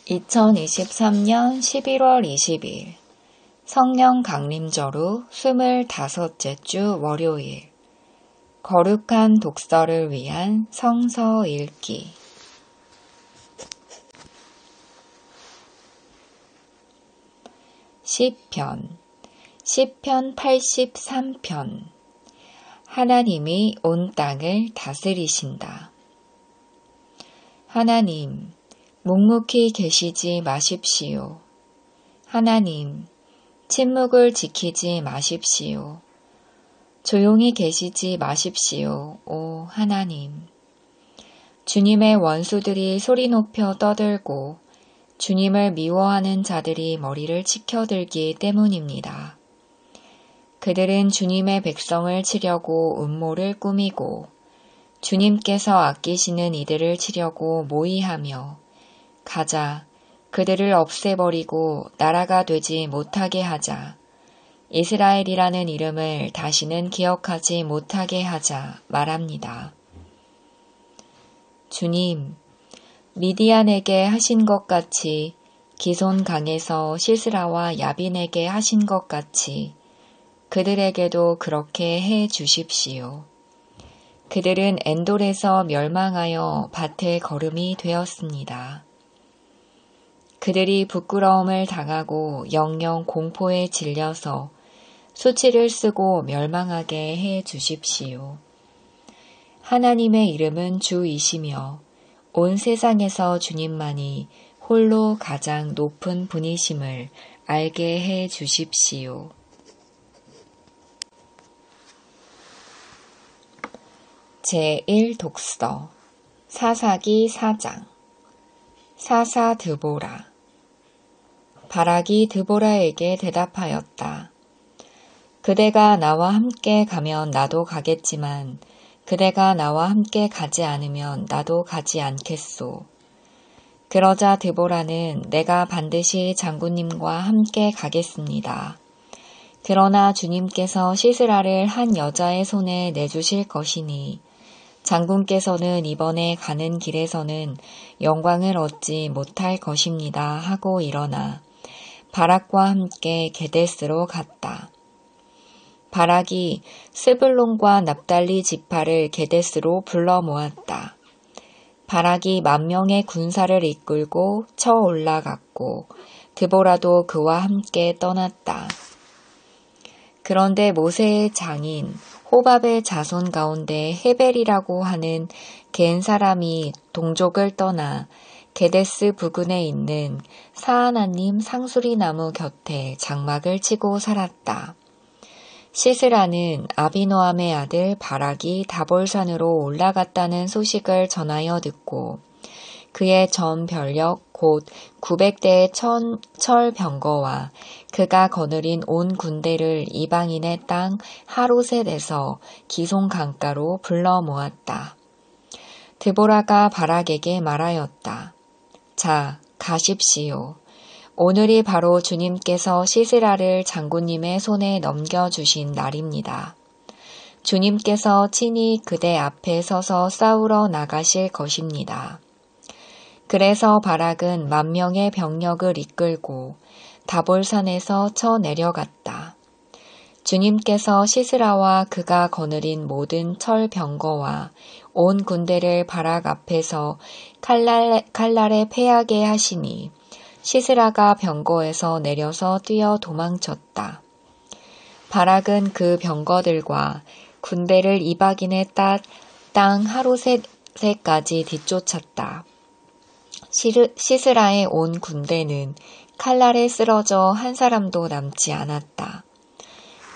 2023년 11월 20일 성령 강림절후 25째 주 월요일 거룩한 독서를 위한 성서 읽기 시편 83편 하나님이 온 땅을 다스리신다. 하나님, 묵묵히 계시지 마십시오. 하나님, 침묵을 지키지 마십시오. 조용히 계시지 마십시오. 오 하나님. 주님의 원수들이 소리 높여 떠들고 주님을 미워하는 자들이 머리를 치켜들기 때문입니다. 그들은 주님의 백성을 치려고 음모를 꾸미고 주님께서 아끼시는 이들을 치려고 모의하며 가자, 그들을 없애버리고 나라가 되지 못하게 하자. 이스라엘이라는 이름을 다시는 기억하지 못하게 하자 말합니다. 주님, 미디안에게 하신 것 같이 기손 강에서 시스라와 야빈에게 하신 것 같이 그들에게도 그렇게 해 주십시오. 그들은 엔돌에서 멸망하여 밭에 거름이 되었습니다. 그들이 부끄러움을 당하고 영영 공포에 질려서 수치를 쓰고 멸망하게 해 주십시오. 하나님의 이름은 주이시며 온 세상에서 주님만이 홀로 가장 높은 분이심을 알게 해 주십시오. 제1독서 사사기 4장 사사 드보라 바락이 드보라에게 대답하였다. 그대가 나와 함께 가면 나도 가겠지만 그대가 나와 함께 가지 않으면 나도 가지 않겠소. 그러자 드보라는 내가 반드시 장군님과 함께 가겠습니다. 그러나 주님께서 시스라를 한 여자의 손에 내주실 것이니 장군께서는 이번에 가는 길에서는 영광을 얻지 못할 것입니다 하고 일어나 바락과 함께 게데스로 갔다. 바락이 스불론과 납달리 지파를 게데스로 불러 모았다. 바락이 10,000명의 군사를 이끌고 쳐 올라갔고 드보라도 그와 함께 떠났다. 그런데 모세의 장인 호밥의 자손 가운데 헤벨이라고 하는 겐 사람이 동족을 떠나 게데스 부근에 있는 사하나님 상수리 나무 곁에 장막을 치고 살았다. 시스라는 아비노함의 아들 바락이 다볼산으로 올라갔다는 소식을 전하여 듣고 그의 전 병력 곧 900대의 철병거와 그가 거느린 온 군대를 이방인의 땅 하로셋에서 기손 강가로 불러 모았다. 드보라가 바락에게 말하였다. 자, 가십시오. 오늘이 바로 주님께서 시스라를 장군님의 손에 넘겨주신 날입니다. 주님께서 친히 그대 앞에 서서 싸우러 나가실 것입니다. 그래서 바락은 10,000명의 병력을 이끌고 다볼산에서 쳐 내려갔다. 주님께서 시스라와 그가 거느린 모든 철병거와 온 군대를 바락 앞에서 칼날에 패하게 하시니 시스라가 병거에서 내려서 뛰어 도망쳤다. 바락은 그 병거들과 군대를 이방인의 땅 하로셋까지 뒤쫓았다. 시스라의 온 군대는 칼날에 쓰러져 한 사람도 남지 않았다.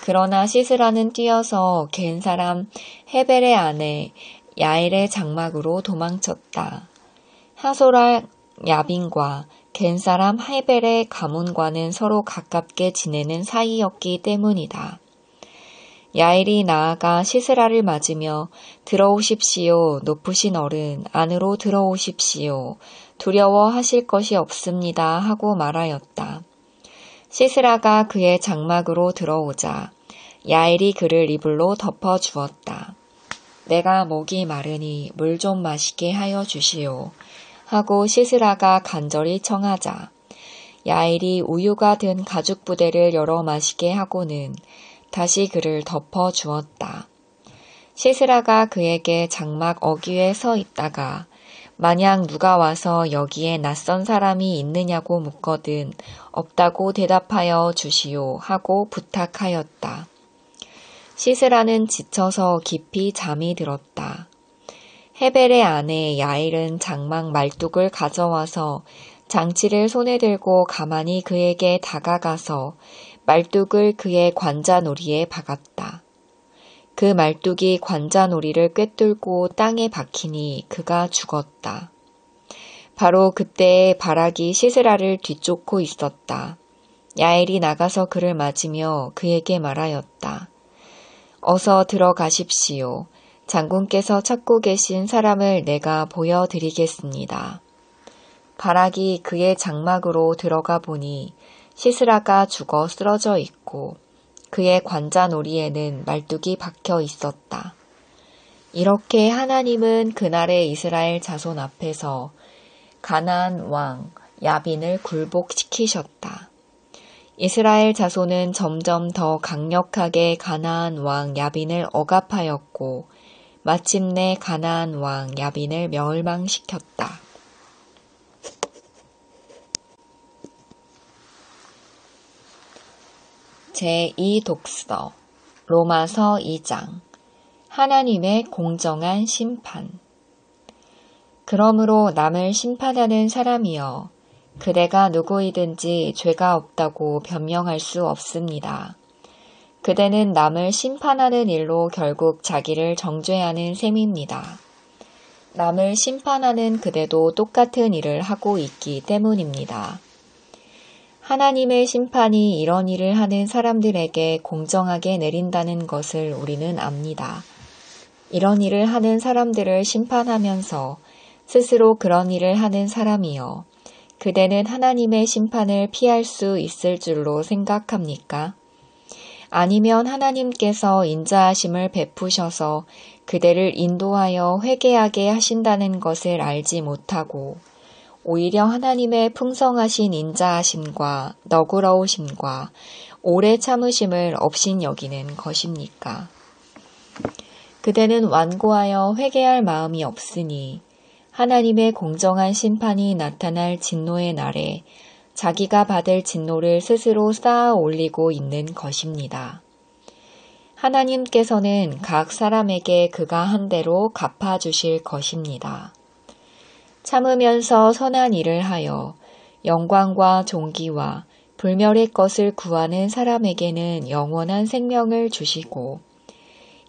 그러나 시스라는 뛰어서 겐 사람 헤벨의 아내 야엘의 장막으로 도망쳤다. 하소라 야빈과 겐 사람 헤벨의 가문과는 서로 가깝게 지내는 사이였기 때문이다. 야엘이 나아가 시스라를 맞으며 들어오십시오. 높으신 어른 안으로 들어오십시오. 두려워하실 것이 없습니다 하고 말하였다. 시스라가 그의 장막으로 들어오자 야엘이 그를 이불로 덮어주었다. 내가 목이 마르니 물 좀 마시게 하여 주시오. 하고 시스라가 간절히 청하자 야엘이 우유가 든 가죽 부대를 열어 마시게 하고는 다시 그를 덮어 주었다. 시스라가 그에게 장막 어귀에 서 있다가 만약 누가 와서 여기에 낯선 사람이 있느냐고 묻거든 없다고 대답하여 주시오 하고 부탁하였다. 시스라는 지쳐서 깊이 잠이 들었다. 헤벨의 아내 야엘은 장막 말뚝을 가져와서 장치를 손에 들고 가만히 그에게 다가가서 말뚝을 그의 관자놀이에 박았다. 그 말뚝이 관자놀이를 꿰뚫고 땅에 박히니 그가 죽었다. 바로 그때에 바락이 시스라를 뒤쫓고 있었다. 야엘이 나가서 그를 맞으며 그에게 말하였다. 어서 들어가십시오. 장군께서 찾고 계신 사람을 내가 보여드리겠습니다. 바락이 그의 장막으로 들어가 보니 시스라가 죽어 쓰러져 있고 그의 관자놀이에는 말뚝이 박혀 있었다. 이렇게 하나님은 그날의 이스라엘 자손 앞에서 가나안 왕 야빈을 굴복시키셨다. 이스라엘 자손은 점점 더 강력하게 가나안 왕 야빈을 억압하였고 마침내 가나안 왕 야빈을 멸망시켰다. 제2독서 로마서 2장 하나님의 공정한 심판. 그러므로 남을 심판하는 사람이여 그대가 누구이든지 죄가 없다고 변명할 수 없습니다. 그대는 남을 심판하는 일로 결국 자기를 정죄하는 셈입니다. 남을 심판하는 그대도 똑같은 일을 하고 있기 때문입니다. 하나님의 심판이 이런 일을 하는 사람들에게 공정하게 내린다는 것을 우리는 압니다. 이런 일을 하는 사람들을 심판하면서 스스로 그런 일을 하는 사람이여 그대는 하나님의 심판을 피할 수 있을 줄로 생각합니까? 아니면 하나님께서 인자하심을 베푸셔서 그대를 인도하여 회개하게 하신다는 것을 알지 못하고 오히려 하나님의 풍성하신 인자하심과 너그러우심과 오래 참으심을 업신여기는 것입니까? 그대는 완고하여 회개할 마음이 없으니 하나님의 공정한 심판이 나타날 진노의 날에 자기가 받을 진노를 스스로 쌓아 올리고 있는 것입니다. 하나님께서는 각 사람에게 그가 한 대로 갚아주실 것입니다. 참으면서 선한 일을 하여 영광과 존귀와 불멸의 것을 구하는 사람에게는 영원한 생명을 주시고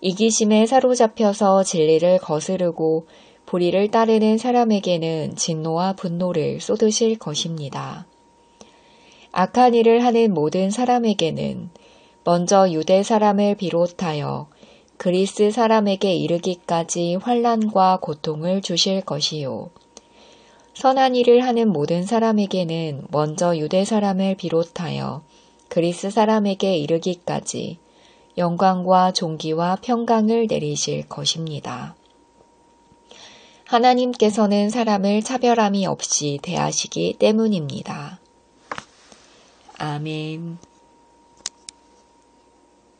이기심에 사로잡혀서 진리를 거스르고 불의를 따르는 사람에게는 진노와 분노를 쏟으실 것입니다. 악한 일을 하는 모든 사람에게는 먼저 유대 사람을 비롯하여 그리스 사람에게 이르기까지 환난과 고통을 주실 것이요. 선한 일을 하는 모든 사람에게는 먼저 유대 사람을 비롯하여 그리스 사람에게 이르기까지 영광과 존귀와 평강을 내리실 것입니다. 하나님께서는 사람을 차별함이 없이 대하시기 때문입니다. 아멘.